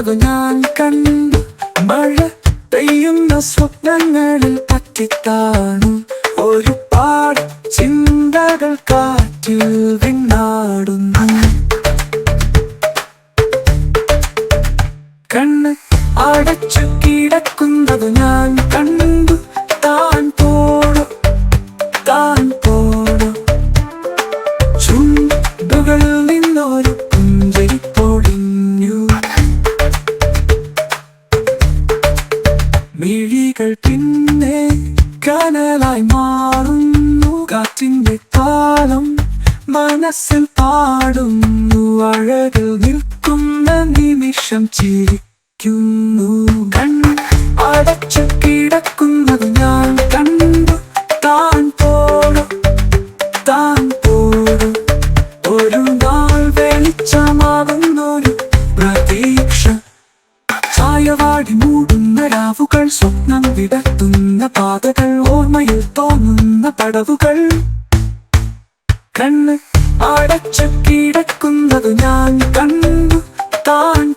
കിടക്കുന്നതു ഞാൻ കണ്ടു. മഴ പെയ്യുന്ന സ്വപ്നങ്ങളിൽ പറ്റിത്താണു. ഒരുപാട് ചിന്തകൾ കാറ്റിൽ വിണ്ണാടുന്നു. കണ്ണ് അടച്ചു കിടക്കുന്നതു ഞാൻ കണ്ടു. താൻ പോടോ ചുണ്ടുകളിൽ നിന്നൊരു പുഞ്ചിരി പൊഴിഞ്ഞു. മിഴികൾ പിന്നെ കനലായി മാറുന്നു. കാറ്റിന്റെ താളം മനസ്സിൽ പാടുന്നു. അഴകിൽ നിൽക്കുന്ന നിമിഷം ചിരിക്കുന്നു. കണ്ണ് അടച്ചു കിടക്കുന്നതു ഞാൻ കണ്ടു. താൻ പോടോ ഒരു നാൾ വെളിച്ചമാകുന്നൊരു പ്രതീക്ഷ. ചായവാടി മൂടുന്ന രാവുകൾ, സ്വപ്നം വിടർത്തുന്ന പാതകൾ, ഓർമ്മയിൽ തോന്നുന്ന പടവുകൾ. കണ്ണ് അടച്ചു കിടക്കുന്നതു ഞാൻ കണ്ടു. താൻ